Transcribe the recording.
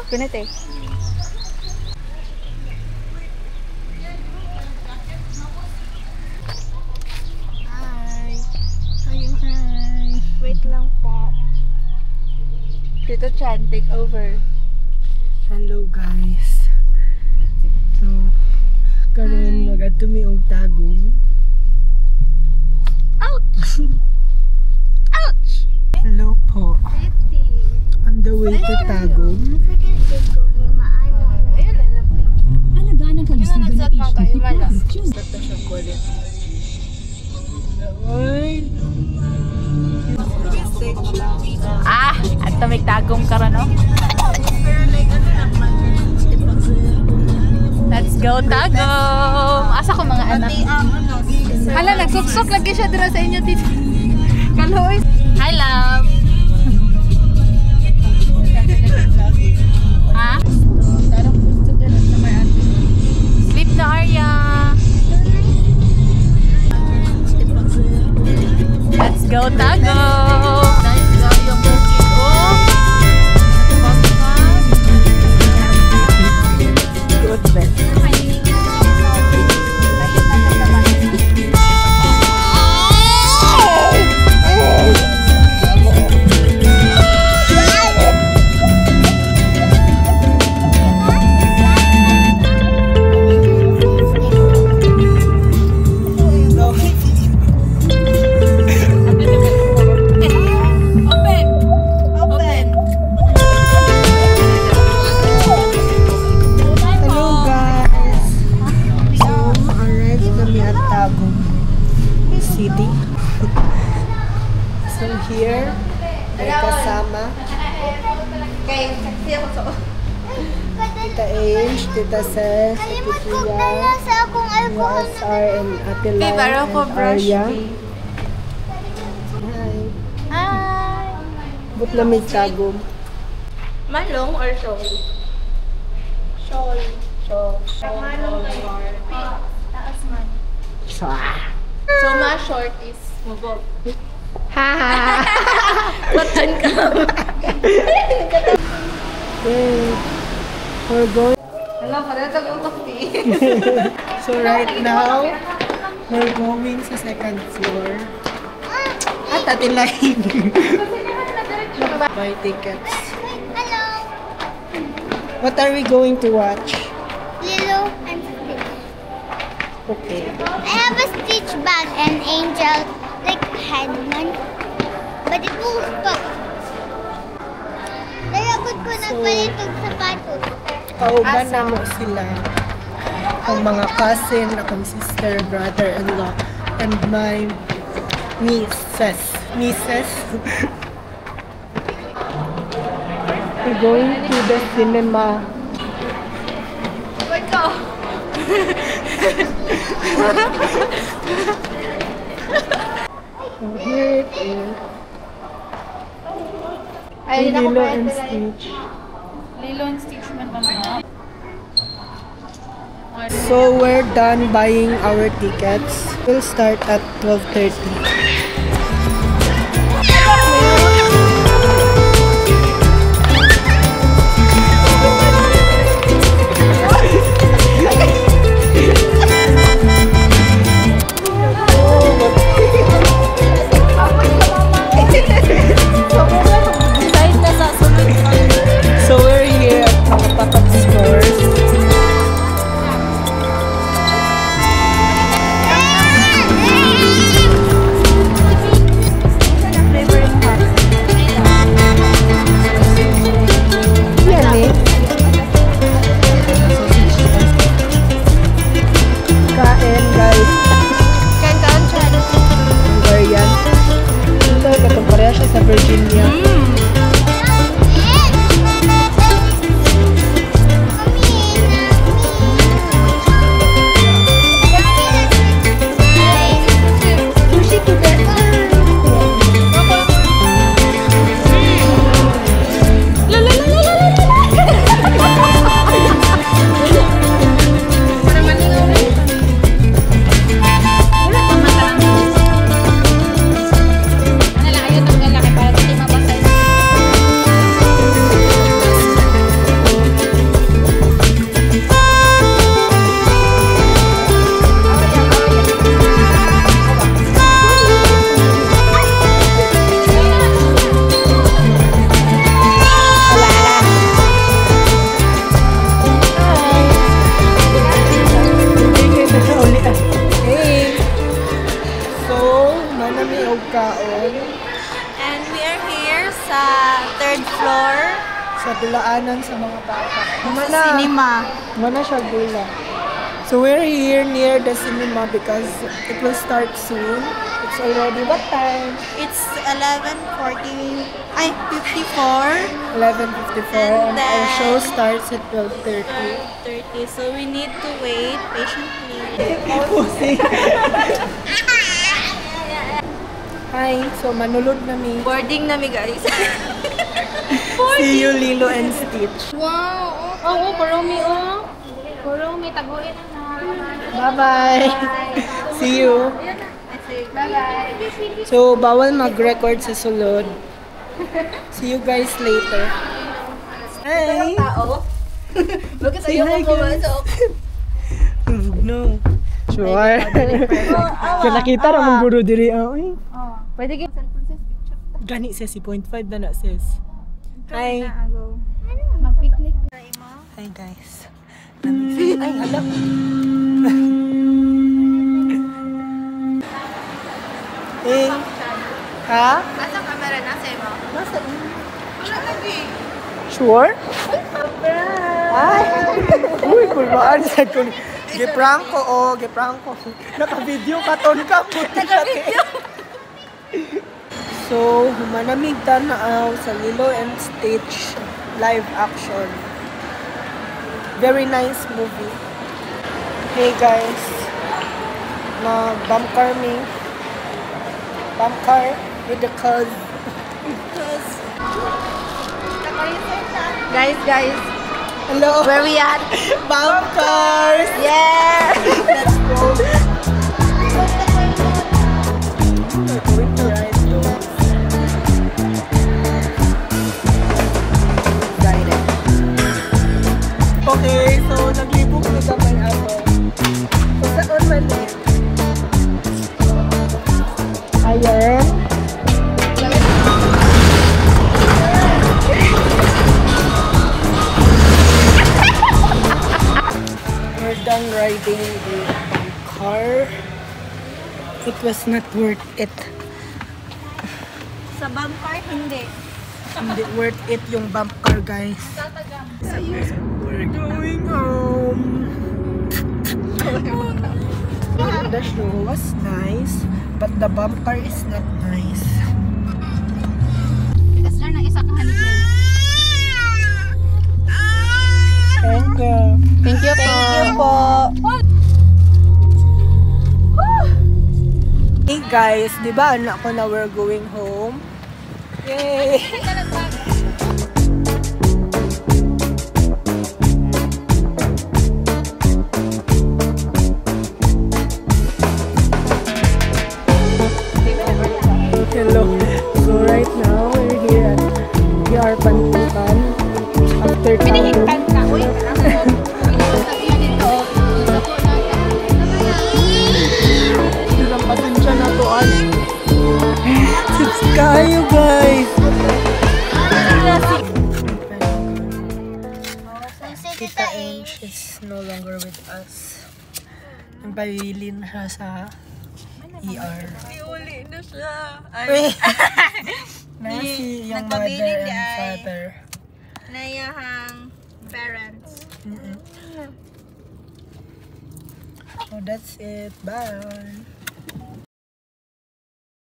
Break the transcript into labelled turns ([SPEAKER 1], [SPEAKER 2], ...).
[SPEAKER 1] Kunete. Hi. Hi. Wait lang po. Tito Chan, take over.
[SPEAKER 2] Hello guys. So, karon mag-adto mi og tagong.
[SPEAKER 1] Ouch! Ouch!
[SPEAKER 2] Hello po. On the way to Tagum.
[SPEAKER 1] Ayun lang lang.
[SPEAKER 3] Alagaan ang kalusugan ng issue.
[SPEAKER 2] Basta siya kulit. Ay!
[SPEAKER 1] At may tagong ka rin, no? Let's go, Tagum! Asa ko mga anak? Hala, nagsuksok lagi siya dira sa inyo, tita. Kaloy! Hi, love! Ha? Sleep na, Arya! Let's go, Tagum! Nice go yung booking ko!
[SPEAKER 2] Good bed. City. So here, may kasama Tita Ange, Tita Seth, Tita USR, and Ate Lai, and Arya. Hi.
[SPEAKER 1] Hi!
[SPEAKER 2] But lamig Tagum.
[SPEAKER 1] Malong or shawl? Shawl. Shawl. Taas man. So, short is mabog.
[SPEAKER 2] Ha!
[SPEAKER 1] Batan ka.
[SPEAKER 2] Okay. We're going.
[SPEAKER 1] Alam, parang yung coffee.
[SPEAKER 2] So right now, we're going sa second floor. At atilahin. Buy tickets.
[SPEAKER 4] Hello.
[SPEAKER 2] What are we going to watch?
[SPEAKER 4] Lilo and Stitch.
[SPEAKER 2] Okay.
[SPEAKER 4] I have a Stitch bag and Angel like headman, but it will stop. Nayabot ko nagpalitog sapatos.
[SPEAKER 2] Kauban na mo sila. Ang mga cousin, akong sister, brother-in-law, and my nieces. We're going to the cinema.
[SPEAKER 1] Wait ko.
[SPEAKER 2] So here it is.
[SPEAKER 1] Ay,
[SPEAKER 2] Lilo and Stitch.
[SPEAKER 1] Lilo and Stitch man naman.
[SPEAKER 2] So we're done buying our tickets. We'll start at 12:30. So we're here at mga pop-up stores. dulaanan sa mga bata.
[SPEAKER 1] Cinema.
[SPEAKER 2] Mana siya gula. So we're here near the cinema because it will start soon. It's already what time?
[SPEAKER 1] It's 11:40. Ay, 54.
[SPEAKER 2] 11:54 and our
[SPEAKER 1] then-
[SPEAKER 2] show starts at 12:30.
[SPEAKER 1] 30. So we need to wait patiently.
[SPEAKER 2] Hi, so manulod na mi.
[SPEAKER 1] Boarding na mi guys.
[SPEAKER 2] See you Lilo and Stitch.
[SPEAKER 1] Wow! Oo, Kuromi oh. Kuromi, taguin na.
[SPEAKER 2] Bye-bye. See you.
[SPEAKER 1] Bye-bye.
[SPEAKER 2] So, bawal mag-record sa sulod. See you guys later. Hi!
[SPEAKER 1] Tao? Bakit
[SPEAKER 2] Say
[SPEAKER 1] ayaw
[SPEAKER 2] hi,
[SPEAKER 1] ko
[SPEAKER 2] guys.
[SPEAKER 1] pumasok?
[SPEAKER 2] No. Sure. Kaya nakita naman guro diri. Ay.
[SPEAKER 1] Pwede kayo cellphone sis, picture.
[SPEAKER 2] Gani sis, si 0.5 na sis. Hi.
[SPEAKER 1] Mag-picnic na mo.
[SPEAKER 2] Hi guys. Ay, hala. Hey. Ha?
[SPEAKER 1] Nasa camera na sa mo?
[SPEAKER 2] Nasa
[SPEAKER 1] Wala lagi.
[SPEAKER 2] Sure? Ay! Uy, kulbaan sa kun. Giprank ko, oh, giprank ko. Naka-video ka, ton ka. Naka-video. So, humanamig tanaw sa Lilo and Stitch live action. Very nice movie. Hey guys, bump car me. Bump car with the cuz.
[SPEAKER 1] Guys.
[SPEAKER 2] Hello.
[SPEAKER 1] Where we at?
[SPEAKER 2] Bump cars.
[SPEAKER 1] Yeah!
[SPEAKER 2] Let's go. We're going to ride those. Excited. Okay, so naglibog na gamay ako. So, saan mali? Ayan. We're done riding the car. It was not worth it.
[SPEAKER 1] Sa bumper, hindi.
[SPEAKER 2] Hindi worth it yung bump car, guys. We're going home. The show was nice, but the bump car is not nice.
[SPEAKER 1] Sir, ng isa kang honey
[SPEAKER 2] Thank you.
[SPEAKER 1] Thank you po.
[SPEAKER 2] Hey guys, di ba anak ko na we're going home? Yay! Hello. So right now we're here at PR Pantukan after
[SPEAKER 1] Pinahintan ka. Uy,
[SPEAKER 2] Ilang pasensya na to Sus kayo guys! Tita Ange is no longer with us. Nagpabilin siya sa ER.
[SPEAKER 1] uli na siya.
[SPEAKER 2] Nasi yung mother
[SPEAKER 1] nagpabilin
[SPEAKER 2] and
[SPEAKER 1] di ay.
[SPEAKER 2] father.
[SPEAKER 1] Nayahang parents.
[SPEAKER 2] So that's it. Bye!